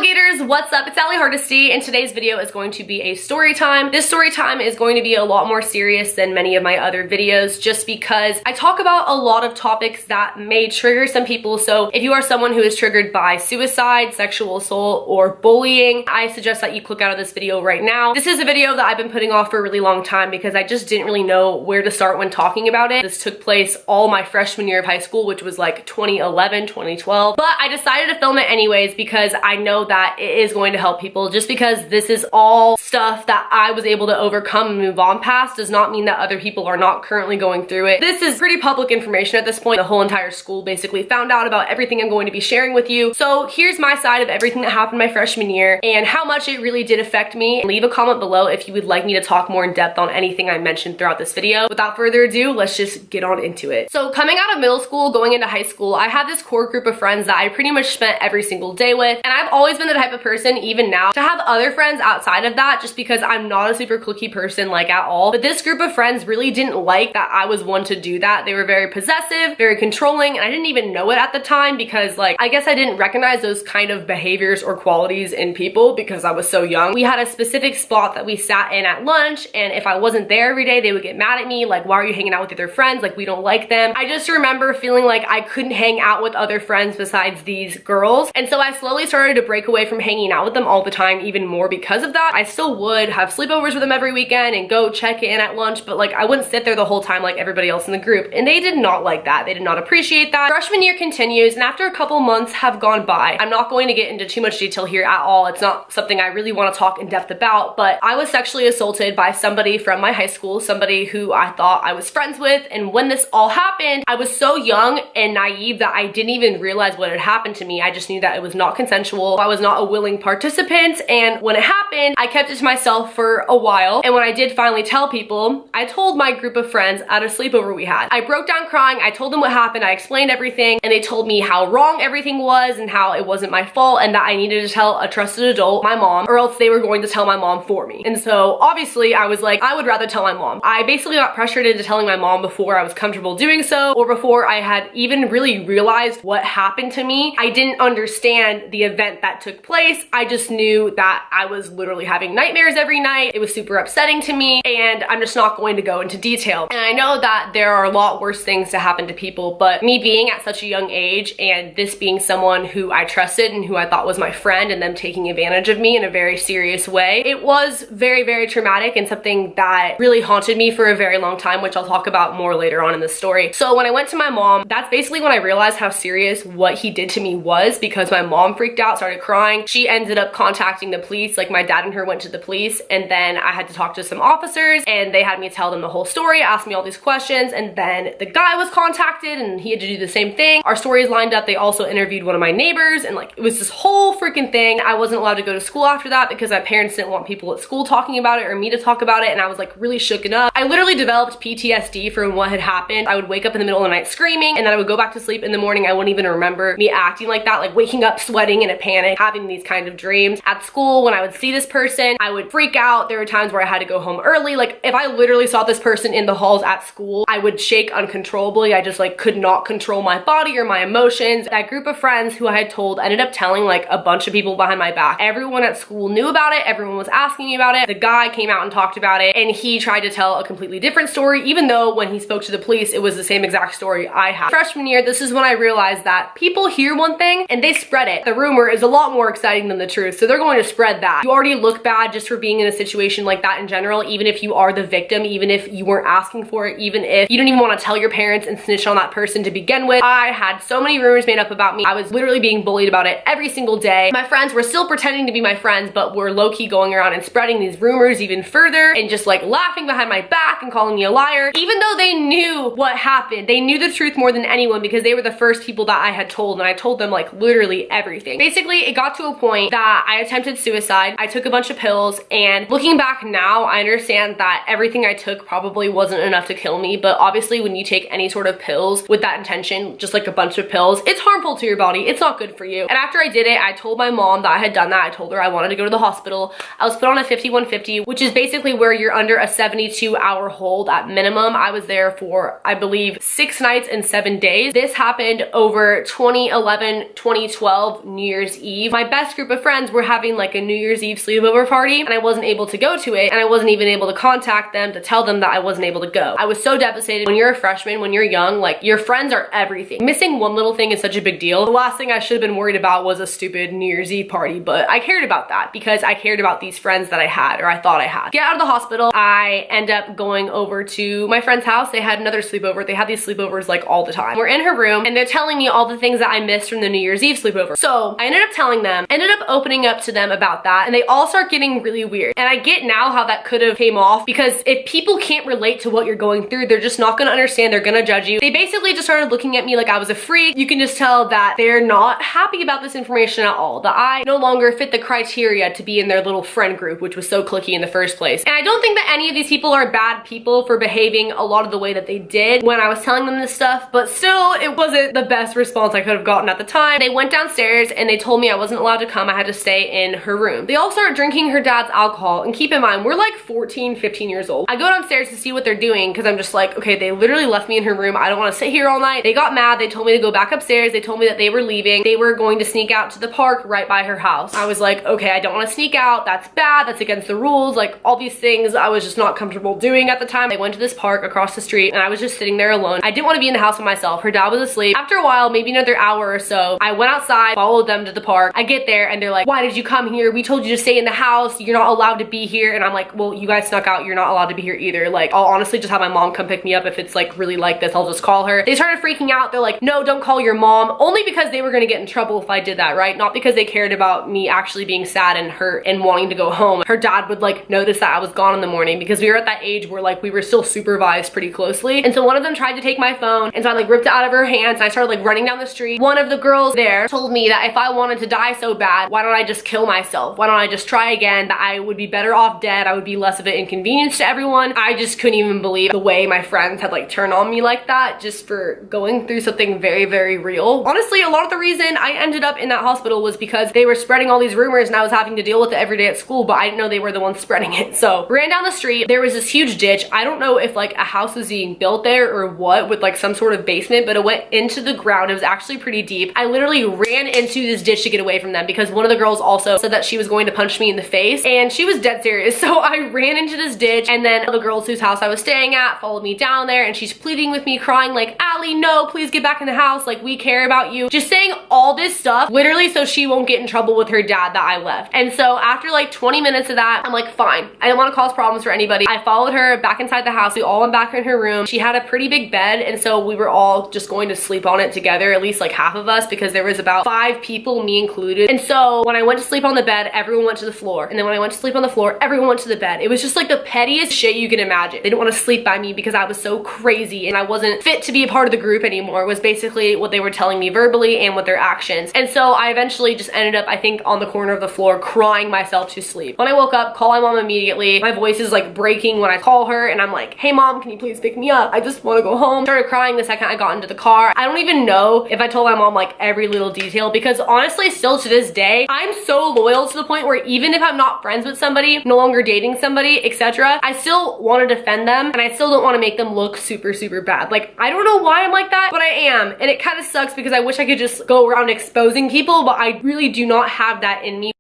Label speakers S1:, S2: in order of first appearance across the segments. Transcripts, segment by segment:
S1: alligators, what's up? It's Allie Hardesty, and today's video is going to be a story time. This story time is going to be a lot more serious than many of my other videos just because I talk about a lot of topics that may trigger some people. So if you are someone who is triggered by suicide, sexual assault, or bullying, I suggest that you click out of this video right now. This is a video that I've been putting off for a really long time because I just didn't really know where to start when talking about it. This took place all my freshman year of high school, which was like 2011, 2012, but I decided to film it anyways because I know that it is going to help people. Just because this is all stuff that I was able to overcome and move on past does not mean that other people are not currently going through it. This is pretty public information at this point. The whole entire school basically found out about everything I'm going to be sharing with you. So here's my side of everything that happened my freshman year and how much it really did affect me. Leave a comment below if you would like me to talk more in depth on anything I mentioned throughout this video. Without further ado, let's just get on into it. So coming out of middle school, going into high school, I had this core group of friends that I pretty much spent every single day with, and I've always been the type of person, even now, to have other friends outside of that just because I'm not a super cliquey person like at all. But this group of friends really didn't like that I was one to do that. They were very possessive, very controlling, and I didn't even know it at the time because like, I guess I didn't recognize those kind of behaviors or qualities in people because I was so young. We had a specific spot that we sat in at lunch, and if I wasn't there every day, they would get mad at me, like, why are you hanging out with other friends? Like, we don't like them. I just remember feeling like I couldn't hang out with other friends besides these girls. And so I slowly started to break away from hanging out with them all the time, even more because of that. I still would have sleepovers with them every weekend and go check in at lunch, but like I wouldn't sit there the whole time like everybody else in the group. And they did not like that. They did not appreciate that. Freshman year continues, and after a couple months have gone by, I'm not going to get into too much detail here at all. It's not something I really want to talk in depth about, but I was sexually assaulted by somebody from my high school, somebody who I thought I was friends with. And when this all happened, I was so young and naive that I didn't even realize what had happened to me. I just knew that it was not consensual. I was not a willing participant, and when it happened, I kept it to myself for a while. And when I did finally tell people, I told my group of friends at a sleepover we had. I broke down crying, I told them what happened, I explained everything, and they told me how wrong everything was and how it wasn't my fault and that I needed to tell a trusted adult, my mom, or else they were going to tell my mom for me. And so obviously I was like, I would rather tell my mom. I basically got pressured into telling my mom before I was comfortable doing so, or before I had even really realized what happened to me. I didn't understand the event that took place. I just knew that I was literally having nightmares every night. It was super upsetting to me, and I'm just not going to go into detail. And I know that there are a lot worse things to happen to people, but me being at such a young age and this being someone who I trusted and who I thought was my friend and them taking advantage of me in a very serious way, it was very, very traumatic and something that really haunted me for a very long time, which I'll talk about more later on in the story. So when I went to my mom, that's basically when I realized how serious what he did to me was, because my mom freaked out, started crying. She ended up contacting the police. Like, my dad and her went to the police, and then I had to talk to some officers, and they had me tell them the whole story, ask me all these questions, and then the guy was contacted and he had to do the same thing. Our stories lined up. They also interviewed one of my neighbors, and like, it was this whole freaking thing. I wasn't allowed to go to school after that because my parents didn't want people at school talking about it or me to talk about it, and I was like really shooken up. I literally developed PTSD from what had happened. I would wake up in the middle of the night screaming, and then I would go back to sleep in the morning. I wouldn't even remember me acting like that, like waking up sweating in a panic, having these kind of dreams. At school, when I would see this person, I would freak out. There were times where I had to go home early. Like, if I literally saw this person in the halls at school, I would shake uncontrollably. I just like could not control my body or my emotions. That group of friends who I had told ended up telling like a bunch of people behind my back. Everyone at school knew about it. Everyone was asking me about it. The guy came out and talked about it, and he tried to tell a completely different story, even though when he spoke to the police, it was the same exact story I had. Freshman year, this is when I realized that people hear one thing and they spread it. The rumor is a lot more exciting than the truth, so they're going to spread that. You already look bad just for being in a situation like that in general, even if you are the victim, even if you weren't asking for it, even if you don't even want to tell your parents and snitch on that person to begin with. I had so many rumors made up about me. I was literally being bullied about it every single day. My friends were still pretending to be my friends, but were low-key going around and spreading these rumors even further and just like laughing behind my back and calling me a liar, even though they knew what happened. They knew the truth more than anyone because they were the first people that I had told, and I told them like literally everything. Basically, it got to a point that I attempted suicide. I took a bunch of pills. pills, and looking back now, I understand that everything I took probably wasn't enough to kill me, but obviously when you take any sort of pills with that intention, just like a bunch of pills, it's harmful to your body. It's not good for you. And after I did it, I told my mom that I had done that. I told her I wanted to go to the hospital. I was put on a 5150, which is basically where you're under a 72-hour hold at minimum. I was there for, I believe, 6 nights and 7 days. This happened over 2011, 2012 New Year's Eve. My best group of friends were having like a New Year's Eve sleepover party, and I wasn't able to go to it, and I wasn't even able to contact them to tell them that I wasn't able to go. I was so devastated. When you're a freshman, when you're young, like, your friends are everything. Missing one little thing is such a big deal. The last thing I should have been worried about was a stupid New Year's Eve party, but I cared about that because I cared about these friends that I had, or I thought I had. Get out of the hospital, I end up going over to my friend's house. They had another sleepover. They have these sleepovers like all the time. We're in her room and they're telling me all the things that I missed from the New Year's Eve sleepover. So I ended up telling them, ended up opening up to them about that, and they all start getting really weird. And I get now how that could have came off, because if people can't relate to what you're going through, they're just not gonna understand. They're gonna judge you. They basically just started looking at me like I was a freak. You can just tell that they're not happy about this information at all, that I no longer fit the criteria to be in their little friend group, which was so cliquey in the first place. And I don't think that any of these people are bad people for behaving a lot of the way that they did when I was telling them this stuff, but still, it wasn't the best response I could have gotten at the time. They went downstairs and they told me I wasn't allowed to come. I had to stay in her room. They all started drinking her dad's alcohol, and keep in mind, we're like 14, 15 years old. I go downstairs to see what they're doing because I'm just like, okay, they literally left me in her room. I don't want to sit here all night. They got mad. They told me to go back upstairs. They told me that they were leaving. They were going to sneak out to the park right by her house. I was like, okay, I don't want to sneak out. That's bad. That's against the rules. Like, all these things I was just not comfortable doing at the time. I went to this park across the street and I was just sitting there alone. I didn't want to be in the house with myself. Her dad was asleep. After a while, maybe another hour or so, I went outside, followed them to the park. I get there and they're like, why did you come here? We told you to stay in the house. You're not allowed to be here. And I'm like, well, you guys snuck out. You're not allowed to be here either. Like, I'll honestly just have my mom come pick me up if it's like really like this. I'll just call her. They started freaking out. They're like, no, don't call your mom. Only because they were gonna get in trouble if I did that, right? Not because they cared about me actually being sad and hurt and wanting to go home. Her dad would like notice that I was gone in the morning, because we were at that age where like we were still supervised pretty closely. And so one of them tried to take my phone, and so I like ripped it out of her hands and I started like running down the street. One of the girls there told me that if I wanted to die so bad, why don't I just kill myself? Why don't I just try again? That I would be better off dead. I would be less of an inconvenience to everyone. I just couldn't even believe the way my friends had like turned on me like that, just for going through something very, very real. Honestly, a lot of the reason I ended up in that hospital was because they were spreading all these rumors and I was having to deal with it every day at school, but I didn't know they were the ones spreading it. So ran down the street. There was this huge ditch. I don't know if like a house was being built there or what, with like some sort of basement, but it went into the ground. It was actually pretty deep. I literally ran into this ditch to get away from them, because one of the girls also said that she was going to punch me in the face, and she was dead serious. So I ran into this ditch, and then the girls whose house I was staying at followed me down there, and she's pleading with me, crying like, Allie, no, please get back in the house. Like, we care about you. Just saying all this stuff, literally so she won't get in trouble with her dad that I left. And so after like 20 minutes of that, I'm like, fine. I don't want to cause problems for anybody. I followed her back inside the house. We all went back in her room. She had a pretty big bed, and so we were all just going to sleep on it together, at least like half of us, because there was about 5 people, me included. And so when I went to sleep on the bed, everyone went to the floor. And then when I went to sleep on the floor, everyone went to the bed. It was just like the pettiest shit you can imagine. They didn't want to sleep by me because I was so crazy and I wasn't fit to be a part of the group anymore, was basically what they were telling me verbally and with their actions. And so I eventually just ended up, I think, on the corner of the floor crying myself to sleep. When I woke up, call my mom immediately. My voice is like breaking when I call her, and I'm like, hey mom, can you please pick me up? I just want to go home. Started crying the second I got into the car. I don't even know if I told my mom like every little detail, because honestly, still to this day, I'm so loyal to the point where even if I'm not friends with somebody, no longer dating somebody, etc., I still want to defend them, and I still don't want to make them look super, super bad. Like, I don't know why I'm like that, but I am. And it kind of sucks because I wish I could just go around exposing people, but I really do not have that in me.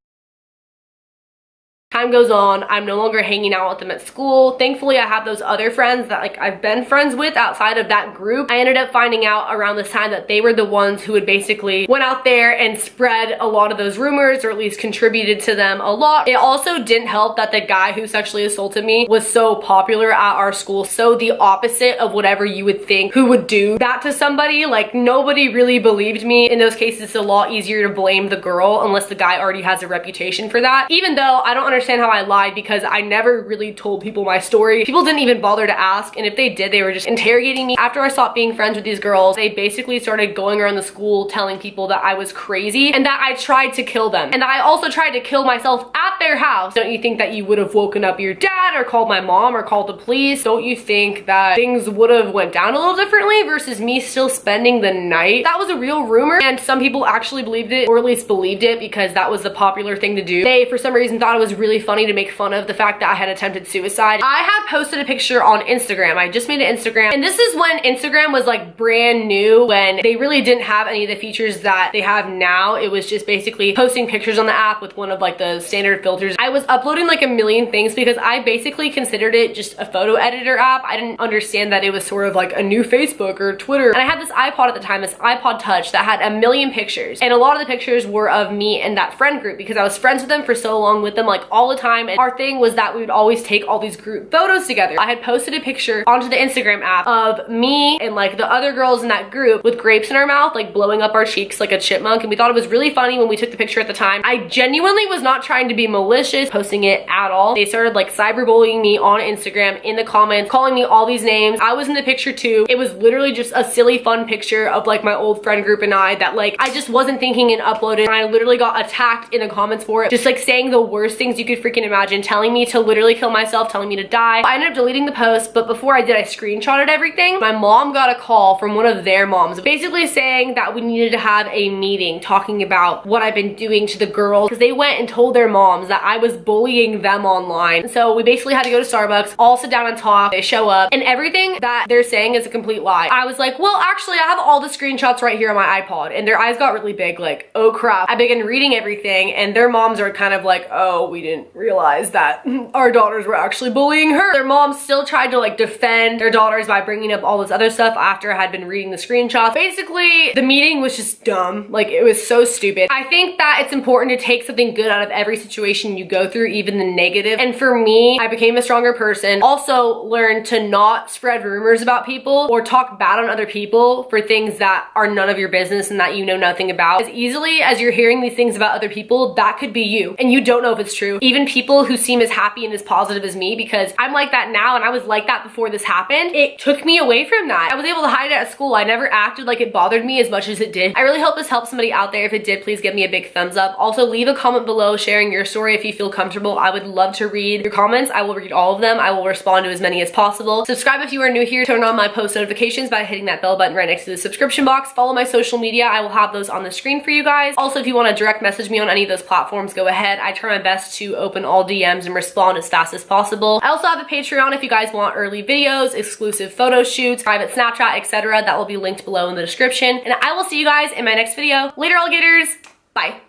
S1: Time goes on, I'm no longer hanging out with them at school. Thankfully, I have those other friends that like I've been friends with outside of that group. I ended up finding out around this time that they were the ones who had basically went out there and spread a lot of those rumors, or at least contributed to them a lot. It also didn't help that the guy who sexually assaulted me was so popular at our school. So the opposite of whatever you would think who would do that to somebody. Like, nobody really believed me. In those cases, it's a lot easier to blame the girl unless the guy already has a reputation for that. Even though I don't understand understand how I lied because I never really told people my story. People didn't even bother to ask, and if they did, they were just interrogating me. After I stopped being friends with these girls, they basically started going around the school telling people that I was crazy and that I tried to kill them, and that I also tried to kill myself at their house. Don't you think that you would have woken up your dad or called my mom or called the police? Don't you think that things would have went down a little differently versus me still spending the night? That was a real rumor, and some people actually believed it, or at least believed it because that was the popular thing to do. They, for some reason, thought it was really funny to make fun of the fact that I had attempted suicide. I had posted a picture on Instagram. I just made an Instagram, and this is when Instagram was like brand new, when they really didn't have any of the features that they have now. It was just basically posting pictures on the app with one of like the standard filters. I was uploading like a million things because I basically considered it just a photo editor app. I didn't understand that it was sort of like a new Facebook or Twitter. And I had this iPod at the time, this iPod Touch that had a million pictures, and a lot of the pictures were of me and that friend group because I was friends with them for so long, with them like all the time, and our thing was that we would always take all these group photos together. I had posted a picture onto the Instagram app of me and like the other girls in that group with grapes in our mouth, like blowing up our cheeks like a chipmunk, and we thought it was really funny when we took the picture at the time. I genuinely was not trying to be malicious posting it at all. They started like cyberbullying me on Instagram in the comments, calling me all these names. I was in the picture too. It was literally just a silly fun picture of like my old friend group and I that like I just wasn't thinking and uploaded, and I literally got attacked in the comments for it, just like saying the worst things you could freaking imagine, telling me to literally kill myself, telling me to die. I ended up deleting the post, but before I did, I screenshotted everything. My mom got a call from one of their moms basically saying that we needed to have a meeting talking about what I've been doing to the girls, because they went and told their moms that I was bullying them online. So we basically had to go to Starbucks, all sit down and talk. They show up, and everything that they're saying is a complete lie. I was like, well, actually, I have all the screenshots right here on my iPod, and their eyes got really big, like, oh crap. I began reading everything, and their moms are kind of like, oh, we didn't realize that our daughters were actually bullying her. Their moms still tried to like defend their daughters by bringing up all this other stuff after I had been reading the screenshots. Basically, the meeting was just dumb. Like, it was so stupid. I think that it's important to take something good out of every situation you go through, even the negative. And for me, I became a stronger person. Also learned to not spread rumors about people or talk bad on other people for things that are none of your business and that you know nothing about. As easily as you're hearing these things about other people, that could be you, and you don't know if it's true. Even people who seem as happy and as positive as me, because I'm like that now and I was like that before this happened, it took me away from that. I was able to hide it at school. I never acted like it bothered me as much as it did. I really hope this helps somebody out there. If it did, please give me a big thumbs up. Also, leave a comment below sharing your story if you feel comfortable. I would love to read your comments. I will read all of them. I will respond to as many as possible. Subscribe if you are new here. Turn on my post notifications by hitting that bell button right next to the subscription box. Follow my social media. I will have those on the screen for you guys. Also, if you want to direct message me on any of those platforms, go ahead. I try my best to open all DMs and respond as fast as possible. I also have a Patreon if you guys want early videos, exclusive photo shoots, private Snapchat, etc. That will be linked below in the description. And I will see you guys in my next video. Later, alligators. Bye.